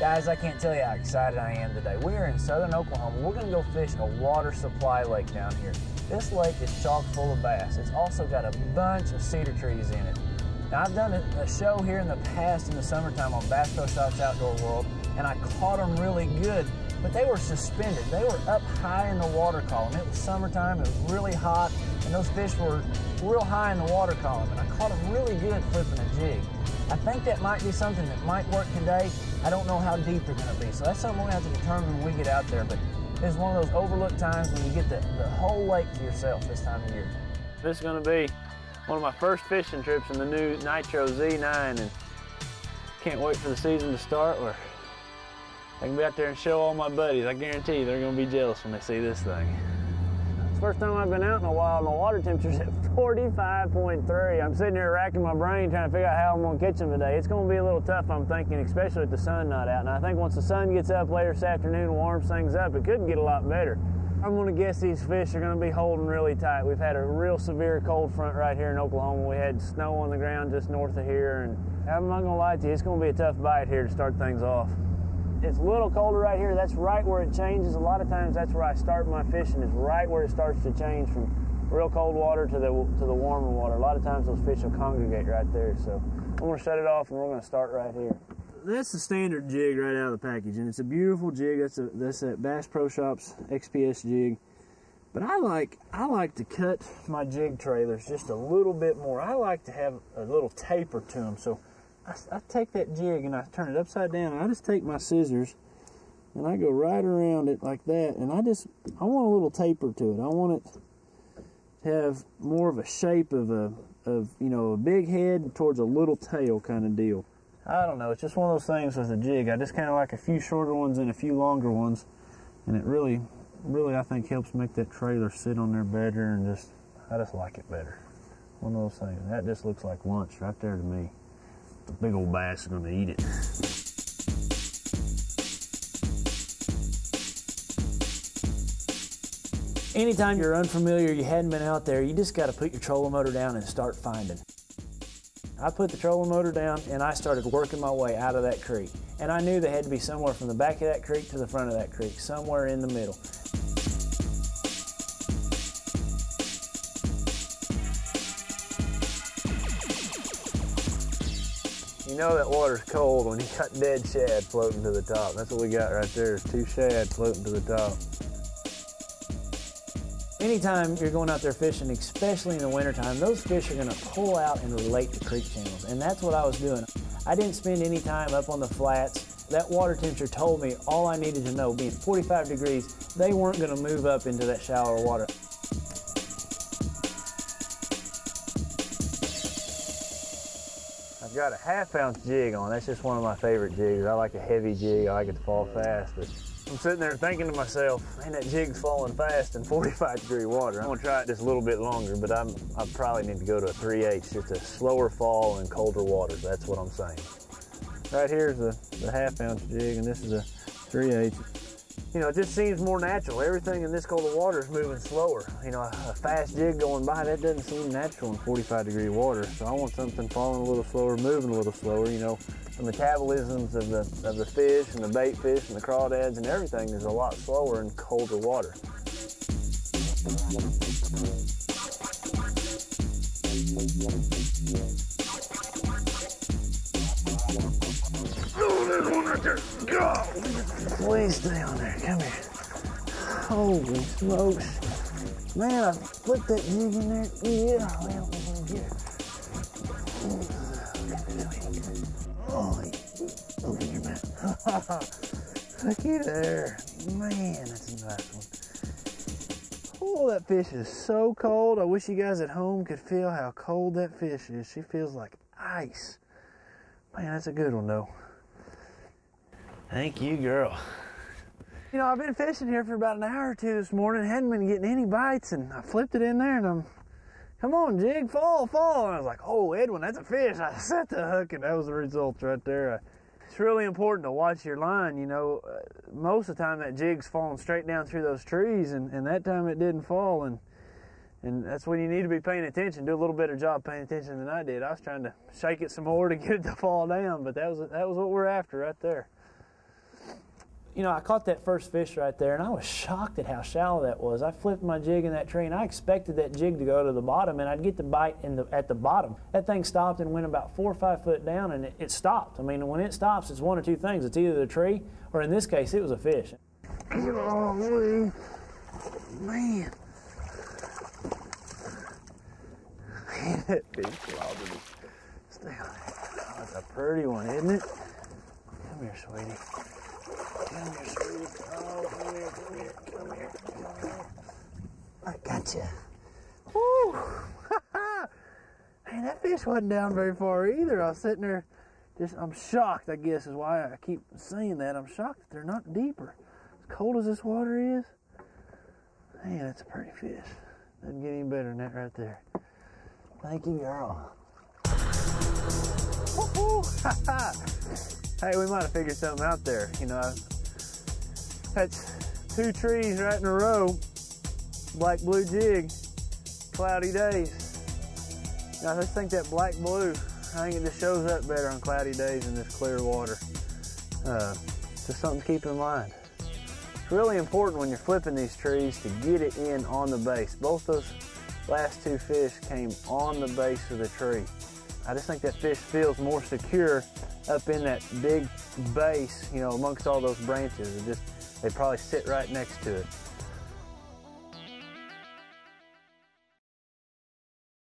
Guys, I can't tell you how excited I am today. We are in southern Oklahoma. We're going to go fish a water supply lake down here. This lake is chock full of bass. It's also got a bunch of cedar trees in it. Now, I've done a show here in the past in the summertime on Bass Pro Shops Outdoor World, and I caught them really good, but they were suspended. They were up high in the water column. It was summertime, it was really hot, and those fish were real high in the water column, and I caught them really good flipping a jig. I think that might be something that might work today. I don't know how deep they're going to be, so that's something we're going to have to determine when we get out there, but it's one of those overlooked times when you get the whole lake to yourself this time of year. This is going to be one of my first fishing trips in the new Nitro Z9, and can't wait for the season to start where I can be out there and show all my buddies. I guarantee you they're going to be jealous when they see this thing. It's the first time I've been out in a while and the water temperature's at 45.3. I'm sitting here racking my brain trying to figure out how I'm going to catch them today. It's going to be a little tough, I'm thinking, especially with the sun not out. And I think once the sun gets up later this afternoon and warms things up, it could get a lot better. I'm going to guess these fish are going to be holding really tight. We've had a real severe cold front right here in Oklahoma. We had snow on the ground just north of here, and I'm not going to lie to you, it's going to be a tough bite here to start things off. It's a little colder right here. That's right where it changes. A lot of times that's where I start my fishing, is right where it starts to change from real cold water to the warmer water. A lot of times those fish will congregate right there. So I'm going to shut it off and we're going to start right here. That's the standard jig right out of the package, and it's a beautiful jig. That's a Bass Pro Shops XPS jig. But I like to cut my jig trailers just a little bit more. I like to have a little taper to them. So I take that jig and I turn it upside down, and I just take my scissors and I go right around it like that, and I want a little taper to it. I want it to have more of a shape of a big head towards a little tail kind of deal. I don't know, it's just one of those things with a jig. I just kind of like a few shorter ones and a few longer ones, and it really I think helps make that trailer sit on there better, and I just like it better. One of those things. That just looks like lunch right there to me. The big old bass is going to eat it. Anytime you're unfamiliar, you hadn't been out there, you just got to put your trolling motor down and start finding. I put the trolling motor down and I started working my way out of that creek. And I knew they had to be somewhere from the back of that creek to the front of that creek, somewhere in the middle. You know that water's cold when you got dead shad floating to the top. That's what we got right there, is 2 shad floating to the top. Anytime you're going out there fishing, especially in the wintertime, those fish are going to pull out and relate to creek channels, and that's what I was doing. I didn't spend any time up on the flats. That water temperature told me all I needed to know. Being 45 degrees, they weren't going to move up into that shallower water. I've got a 1/2 ounce jig on. That's just one of my favorite jigs. I like a heavy jig. I like it to fall fast. But I'm sitting there thinking to myself, man, that jig's falling fast in 45-degree water. I'm gonna try it just a little bit longer, but I probably need to go to a 3/8, just a slower fall in colder waters. That's what I'm saying. Right here's the 1/2 ounce jig, and this is a 3/8. You know, it just seems more natural. Everything in this colder water is moving slower. You know, a fast jig going by, that doesn't seem natural in 45-degree water. So I want something falling a little slower, moving a little slower. You know, the metabolisms of the fish and the bait fish and the crawdads and everything is a lot slower in colder water. Oh, there's one right there. Go! Please stay on there. Come here. Holy smokes. Man, I flipped that jig in there. Yeah, well, here. Oh, open your mouth. Looky there. Man, that's a nice one. Oh, that fish is so cold. I wish you guys at home could feel how cold that fish is. She feels like ice. Man, that's a good one, though. Thank you, girl. You know, I've been fishing here for about an hour or two this morning. Hadn't been getting any bites, and I flipped it in there, and come on, jig, fall. And I was like, oh, Edwin, that's a fish. I set the hook, and that was the result right there. It's really important to watch your line. You know, most of the time that jig's falling straight down through those trees, and that time it didn't fall, and that's when you need to be paying attention. Do a little better job paying attention than I did. I was trying to shake it some more to get it to fall down, but that was what we're after right there. you know, I caught that first fish right there, and I was shocked at how shallow that was. I flipped my jig in that tree, and I expected that jig to go to the bottom, and I'd get the bite at the bottom. That thing stopped and went about 4 or 5 foot down, and it stopped. I mean, when it stops, it's one or two things. It's either the tree, or in this case, it was a fish. Oh, man. That fish clogged me. Stay on it. Oh, that's a pretty one, isn't it? Come here, sweetie. Come here, sweetie. Oh, come here, come here, come here, come here. I got you. Woo! Hey, that fish wasn't down very far either. I was sitting there, I'm shocked, I guess, is why I keep saying that. I'm shocked that they're not deeper. As cold as this water is, man, that's a pretty fish. Doesn't get any better than that right there. Thank you, girl. Hey, we might have figured something out there. You know, that's 2 trees right in a row. Black blue jig, cloudy days. Now, I just think that black blue, I think it just shows up better on cloudy days in this clear water. Just something to keep in mind. It's really important when you're flipping these trees to get it in on the base. Both those last 2 fish came on the base of the tree. I just think that fish feels more secure up in that big base, you know, amongst all those branches. They probably sit right next to it.